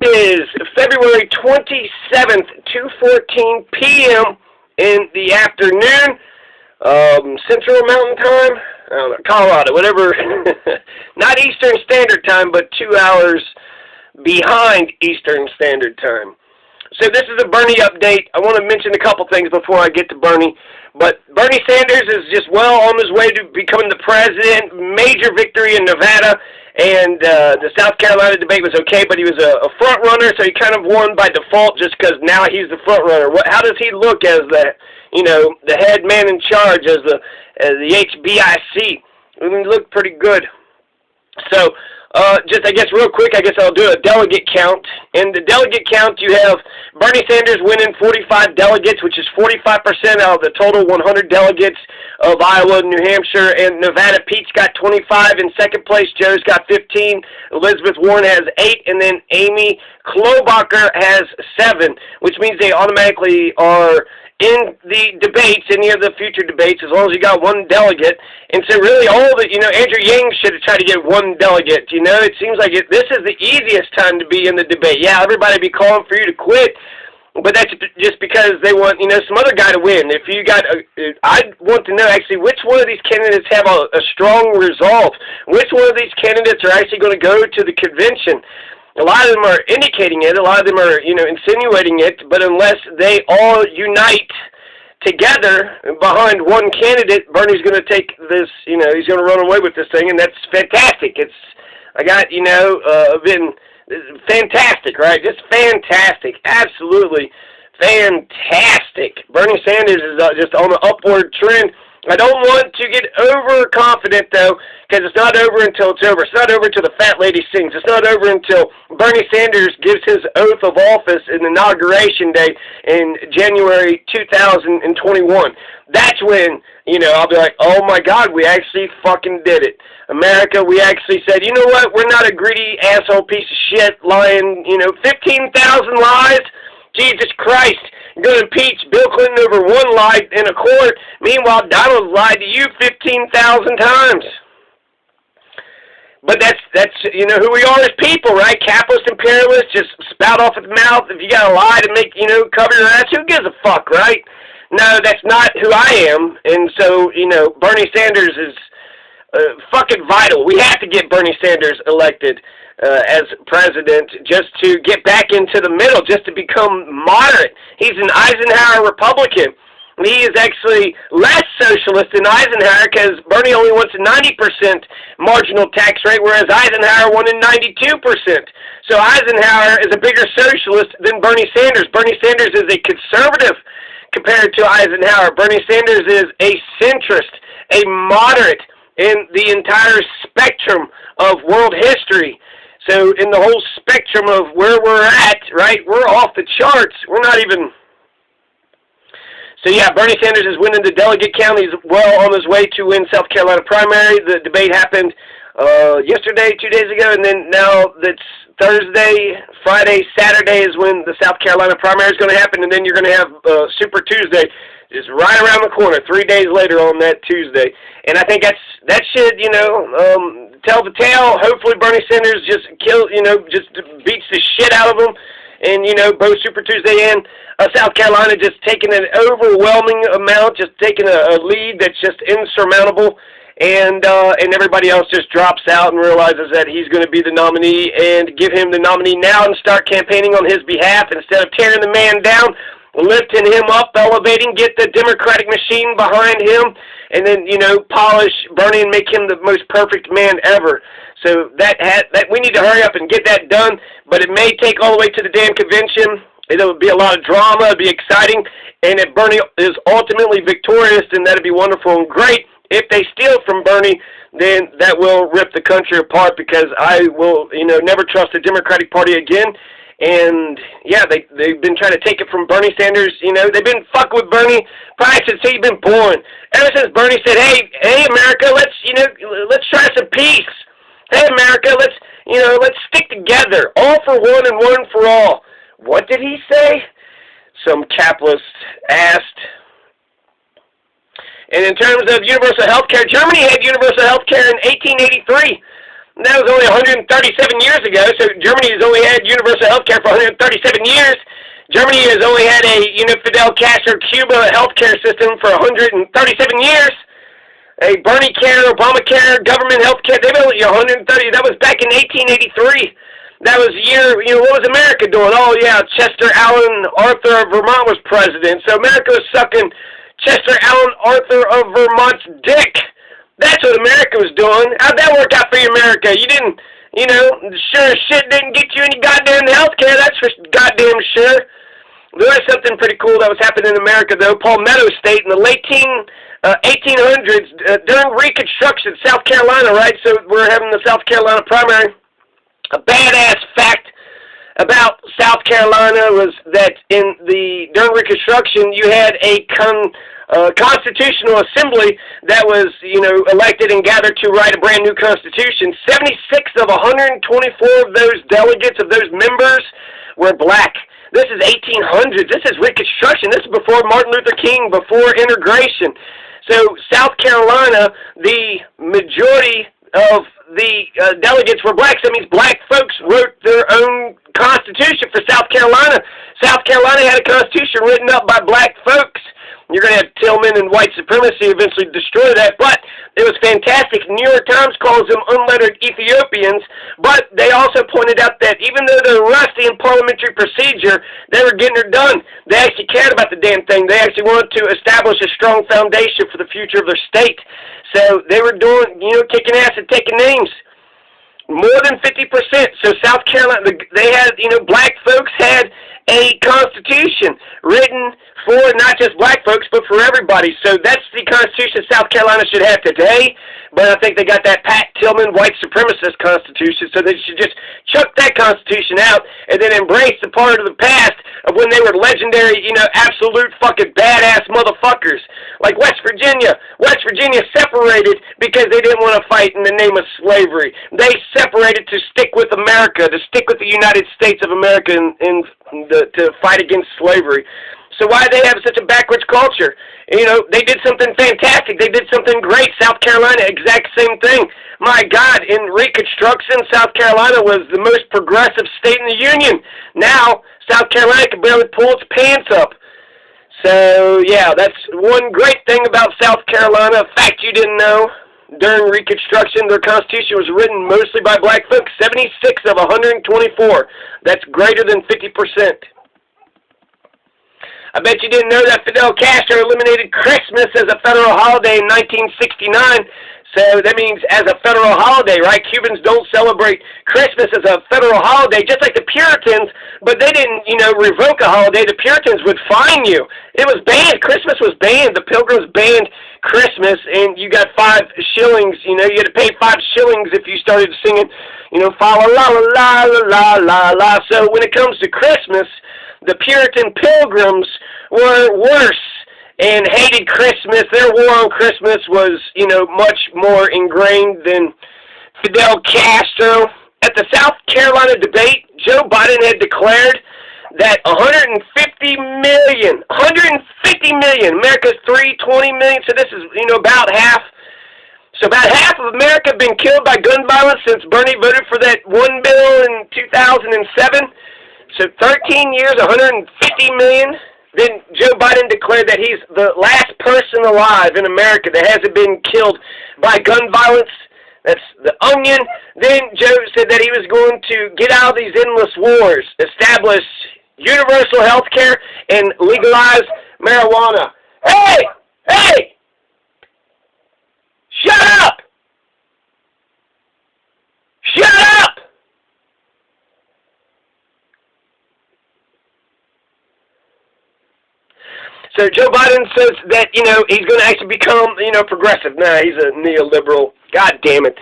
Is February 27th, 2:14 p.m. in the afternoon, Central Mountain Time, I don't know, Colorado, whatever, not Eastern Standard Time, but 2 hours behind Eastern Standard Time. So this is a Bernie update. I want to mention a couple things before I get to Bernie. But Bernie Sanders is just well on his way to becoming the president. Major victory in Nevada. And the South Carolina debate was okay, but he was a front runner, so he kind of won by default just because now he's the front runner. How does he look as the head man in charge, as the HBIC? I mean, he looked pretty good. So, I guess real quick, I'll do a delegate count. In the delegate count, you have Bernie Sanders winning 45 delegates, which is 45% out of the total 100 delegates of Iowa and New Hampshire. And Nevada, Pete's got 25 in second place. Joe's got 15. Elizabeth Warren has 8. And then Amy Klobuchar has 7, which means they automatically are in the debates, any of the future debates, as long as you got one delegate. And so really Andrew Yang should have tried to get one delegate. It seems like this is the easiest time to be in the debate. Yeah, everybody be calling for you to quit, but that's just because they want, some other guy to win. If you got, I want to know actually which one of these candidates have a strong resolve. Which one of these candidates are actually going to go to the convention? A lot of them are indicating it. A lot of them are, insinuating it. But unless they all unite together behind one candidate, Bernie's going to take this. He's going to run away with this thing, and that's fantastic. Been fantastic, right? Just fantastic, absolutely fantastic. Bernie Sanders is just on the upward trend. I don't want to get overconfident, though, because it's not over until it's over. It's not over until the fat lady sings. It's not over until Bernie Sanders gives his oath of office in Inauguration Day in January 2021. That's when, I'll be like, oh, my God, we actually fucking did it. America, we actually said, you know what, we're not a greedy asshole piece of shit lying, 15,000 lies. Jesus Christ. You're going to impeach Bill Clinton over one lie in a court. Meanwhile, Donald lied to you 15,000 times. But that's who we are as people, right? Capitalist imperialists just spout off at the mouth. If you got to lie to make, cover your ass, who gives a fuck, right? No, that's not who I am. And so, Bernie Sanders is fucking vital. We have to get Bernie Sanders elected as president, just to get back into the middle, just to become moderate. He's an Eisenhower Republican. He is actually less socialist than Eisenhower because Bernie only wants a 90% marginal tax rate, whereas Eisenhower wanted 92%. So Eisenhower is a bigger socialist than Bernie Sanders. Bernie Sanders is a conservative compared to Eisenhower. Bernie Sanders is a centrist, a moderate in the entire spectrum of world history. So in the whole spectrum of where we're at, right, we're off the charts. We're not even... So yeah, Bernie Sanders is winning the delegate count. He's well on his way to win South Carolina primary. The debate happened yesterday, 2 days ago, and then now that's Thursday, Friday, Saturday is when the South Carolina primary is going to happen, and then you're going to have Super Tuesday just right around the corner, 3 days later on that Tuesday. And I think that should, tell the tale. Hopefully Bernie Sanders just beats the shit out of them. And, both Super Tuesday and South Carolina just taking an overwhelming amount, just taking a lead that's just insurmountable. And everybody else just drops out and realizes that he's going to be the nominee, and give him the nominee now and start campaigning on his behalf instead of tearing the man down, lifting him up, elevating, get the Democratic machine behind him, and then, polish Bernie and make him the most perfect man ever. So that we need to hurry up and get that done, but it may take all the way to the damn convention. It'll be a lot of drama, it'll be exciting, and if Bernie is ultimately victorious, then that'd be wonderful and great. If they steal from Bernie, then that will rip the country apart, because I will, never trust the Democratic Party again. And, yeah, they've been trying to take it from Bernie Sanders. They've been fucking with Bernie probably since he's been born. Ever since Bernie said, hey, America, let's try some peace. Hey, America, let's stick together. All for one and one for all. What did he say? Some capitalist asked. And in terms of universal health care, Germany had universal health care in 1883. That was only 137 years ago, so Germany has only had universal health care for 137 years. Germany has only had a, Fidel Castro Cuba healthcare system for 137 years. A Bernie Care, Obamacare, government health care, they've only 130, that was back in 1883. That was the year, what was America doing? Oh, yeah, Chester Alan Arthur of Vermont was president. So America was sucking Chester Alan Arthur of Vermont's dick. That's what America was doing. How'd that work out for you, America? You didn't, sure as shit didn't get you any goddamn health care. That's for goddamn sure. There was something pretty cool that was happening in America, though. Palmetto State in the late 1800s, during Reconstruction, South Carolina, right? So we're having the South Carolina primary. A badass fact about South Carolina was that during Reconstruction, you had a constitutional assembly that was, elected and gathered to write a brand new constitution. 76 of 124 of those delegates, of those members, were black. This is 1800s. This is Reconstruction. This is before Martin Luther King, before integration. So South Carolina, the majority of the delegates were blacks. That means black folks wrote their own constitution for South Carolina. South Carolina had a constitution written up by black folks. You're going to have Tillman and white supremacy eventually destroy that, but it was fantastic. New York Times calls them unlettered Ethiopians, but they also pointed out that even though they're rusty in parliamentary procedure, they were getting it done. They actually cared about the damn thing. They actually wanted to establish a strong foundation for the future of their state. So they were doing, kicking ass and taking names. More than 50%. So South Carolina, they had, black folks had a constitution written for not just black folks, but for everybody. So that's the constitution South Carolina should have today. But I think they got that Pat Tillman white supremacist constitution, so they should just chuck that constitution out and then embrace the part of the past of when they were legendary, absolute fucking badass motherfuckers. Like West Virginia. West Virginia separated because they didn't want to fight in the name of slavery. They separated to stick with America, to stick with the United States of America to fight against slavery. So why do they have such a backwards culture? They did something fantastic. They did something great. South Carolina, exact same thing. My God, in Reconstruction, South Carolina was the most progressive state in the Union. Now, South Carolina can barely pull its pants up. So, yeah, that's one great thing about South Carolina. A fact you didn't know. During Reconstruction, their constitution was written mostly by black folks. 76 of 124. That's greater than 50%. I bet you didn't know that Fidel Castro eliminated Christmas as a federal holiday in 1969. So that means as a federal holiday, right? Cubans don't celebrate Christmas as a federal holiday, just like the Puritans, but they didn't, revoke a holiday. The Puritans would fine you. It was banned. Christmas was banned. The Pilgrims banned Christmas, and you got 5 shillings. You had to pay 5 shillings if you started singing, fa la la la la la la. So when it comes to Christmas, the Puritan Pilgrims were worse and hated Christmas. Their war on Christmas was, much more ingrained than Fidel Castro. At the South Carolina debate, Joe Biden had declared that 150 million, America's 320 million, so this is, about half. So about half of America have been killed by gun violence since Bernie voted for that one bill in 2007. So 13 years, 150 million. Then Joe Biden declared that he's the last person alive in America that hasn't been killed by gun violence. That's the Onion. Then Joe said that he was going to get out of these endless wars, establish universal health care, and legalize marijuana. Hey! Hey! Shut up! Shut up! So Joe Biden says that, he's going to actually become, progressive. Nah, he's a neoliberal. God damn it.